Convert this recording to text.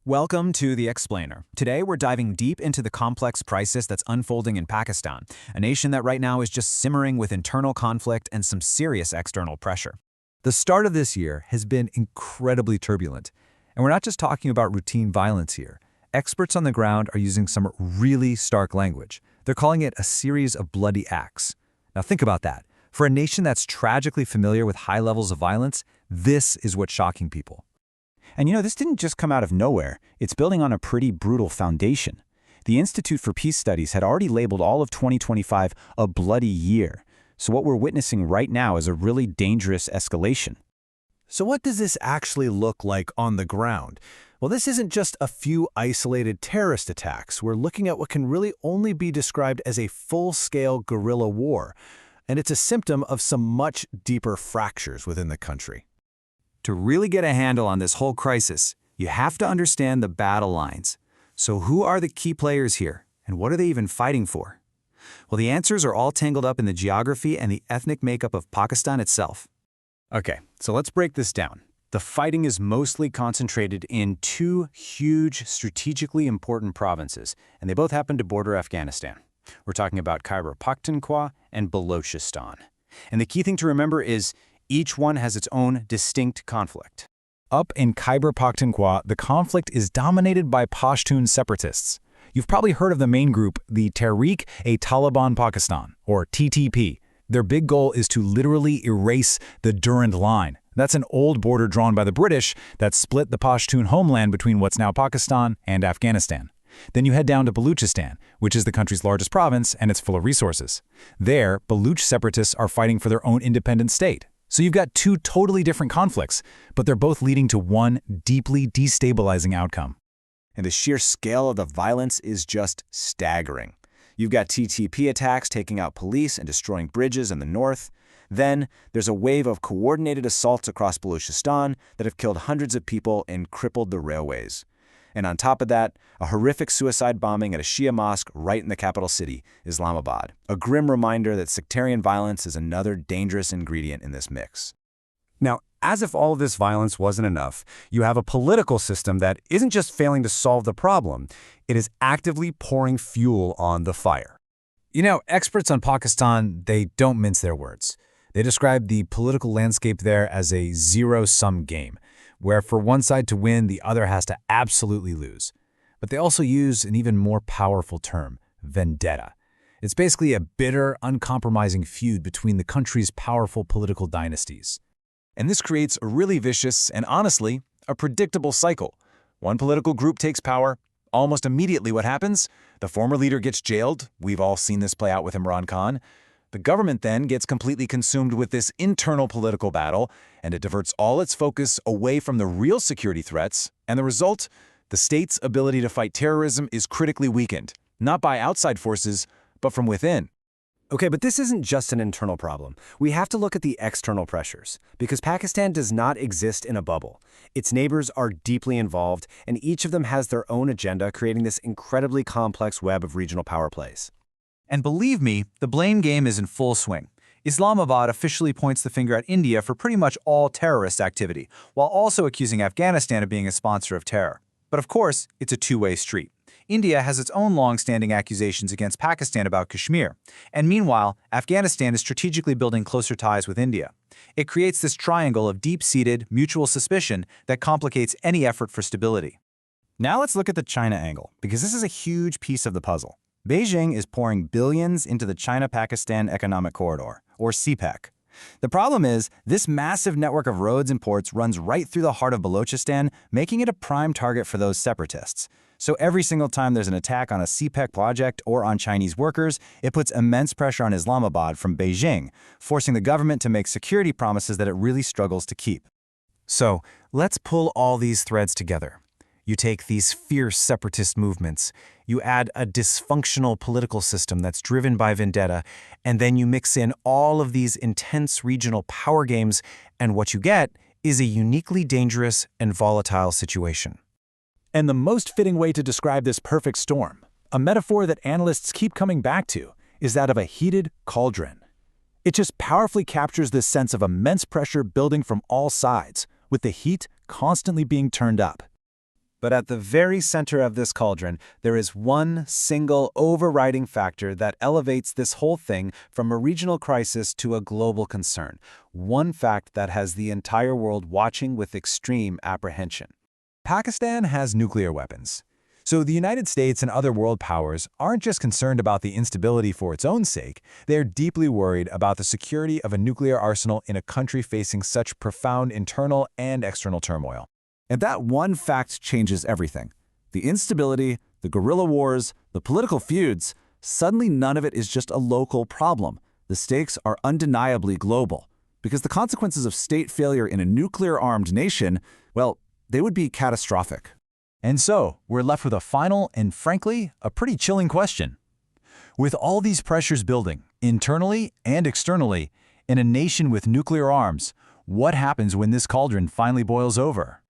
Welcome to The Explainer. Today we're diving deep into the complex crisis that's unfolding in Pakistan, a nation that right now is just simmering with internal conflict and some serious external pressure. The start of this year has been incredibly turbulent, and we're not just talking about routine violence here. Experts on the ground are using some really stark language. They're calling it a series of bloody acts. Now think about that. For a nation that's tragically familiar with high levels of violence, this is what's shocking people. And this didn't just come out of nowhere. It's building on a pretty brutal foundation. The Institute for Peace Studies had already labeled all of 2025 a bloody year. So what we're witnessing right now is a really dangerous escalation. So what does this actually look like on the ground? Well, this isn't just a few isolated terrorist attacks. We're looking at what can really only be described as a full-scale guerrilla war. And it's a symptom of some much deeper fractures within the country. To really get a handle on this whole crisis, you have to understand the battle lines. So who are the key players here, and what are they even fighting for? Well, the answers are all tangled up in the geography and the ethnic makeup of Pakistan itself. Okay, so let's break this down. The fighting is mostly concentrated in two huge, strategically important provinces, and they both happen to border Afghanistan. We're talking about Khyber Pakhtunkhwa and Balochistan. And the key thing to remember is each one has its own distinct conflict. Up in Khyber Pakhtunkhwa, the conflict is dominated by Pashtun separatists. You've probably heard of the main group, the Tehrik-e-Taliban Pakistan, or TTP. Their big goal is to literally erase the Durand Line. That's an old border drawn by the British that split the Pashtun homeland between what's now Pakistan and Afghanistan. Then you head down to Balochistan, which is the country's largest province, and it's full of resources. There, Baloch separatists are fighting for their own independent state. So you've got two totally different conflicts, but they're both leading to one deeply destabilizing outcome. And the sheer scale of the violence is just staggering. You've got TTP attacks taking out police and destroying bridges in the north. Then there's a wave of coordinated assaults across Balochistan that have killed hundreds of people and crippled the railways. And on top of that, a horrific suicide bombing at a Shia mosque right in the capital city, Islamabad. A grim reminder that sectarian violence is another dangerous ingredient in this mix. Now, as if all of this violence wasn't enough, you have a political system that isn't just failing to solve the problem, it is actively pouring fuel on the fire. Experts on Pakistan, they don't mince their words. They describe the political landscape there as a zero-sum game, where for one side to win, the other has to absolutely lose. But they also use an even more powerful term, vendetta. It's basically a bitter, uncompromising feud between the country's powerful political dynasties. And this creates a really vicious and, honestly, a predictable cycle. One political group takes power. Almost immediately what happens? The former leader gets jailed. We've all seen this play out with Imran Khan. The government then gets completely consumed with this internal political battle, and it diverts all its focus away from the real security threats, and the result? The state's ability to fight terrorism is critically weakened, not by outside forces, but from within. Okay, but this isn't just an internal problem. We have to look at the external pressures, because Pakistan does not exist in a bubble. Its neighbors are deeply involved, and each of them has their own agenda, creating this incredibly complex web of regional power plays. And believe me, the blame game is in full swing. Islamabad officially points the finger at India for pretty much all terrorist activity, while also accusing Afghanistan of being a sponsor of terror. But of course, it's a two-way street. India has its own long-standing accusations against Pakistan about Kashmir, and meanwhile, Afghanistan is strategically building closer ties with India. It creates this triangle of deep-seated, mutual suspicion that complicates any effort for stability. Now let's look at the China angle, because this is a huge piece of the puzzle. Beijing is pouring billions into the China-Pakistan Economic Corridor, or CPEC. The problem is, this massive network of roads and ports runs right through the heart of Balochistan, making it a prime target for those separatists. So every single time there's an attack on a CPEC project or on Chinese workers, it puts immense pressure on Islamabad from Beijing, forcing the government to make security promises that it really struggles to keep. So let's pull all these threads together. You take these fierce separatist movements, you add a dysfunctional political system that's driven by vendetta, and then you mix in all of these intense regional power games, and what you get is a uniquely dangerous and volatile situation. And the most fitting way to describe this perfect storm, a metaphor that analysts keep coming back to, is that of a heated cauldron. It just powerfully captures this sense of immense pressure building from all sides, with the heat constantly being turned up. But at the very center of this cauldron, there is one single overriding factor that elevates this whole thing from a regional crisis to a global concern. One fact that has the entire world watching with extreme apprehension. Pakistan has nuclear weapons. So the United States and other world powers aren't just concerned about the instability for its own sake, they're deeply worried about the security of a nuclear arsenal in a country facing such profound internal and external turmoil. And that one fact changes everything. The instability, the guerrilla wars, the political feuds, suddenly none of it is just a local problem. The stakes are undeniably global. Because the consequences of state failure in a nuclear-armed nation, well, they would be catastrophic. And so, we're left with a final and, frankly, a pretty chilling question. With all these pressures building, internally and externally, in a nation with nuclear arms, what happens when this cauldron finally boils over?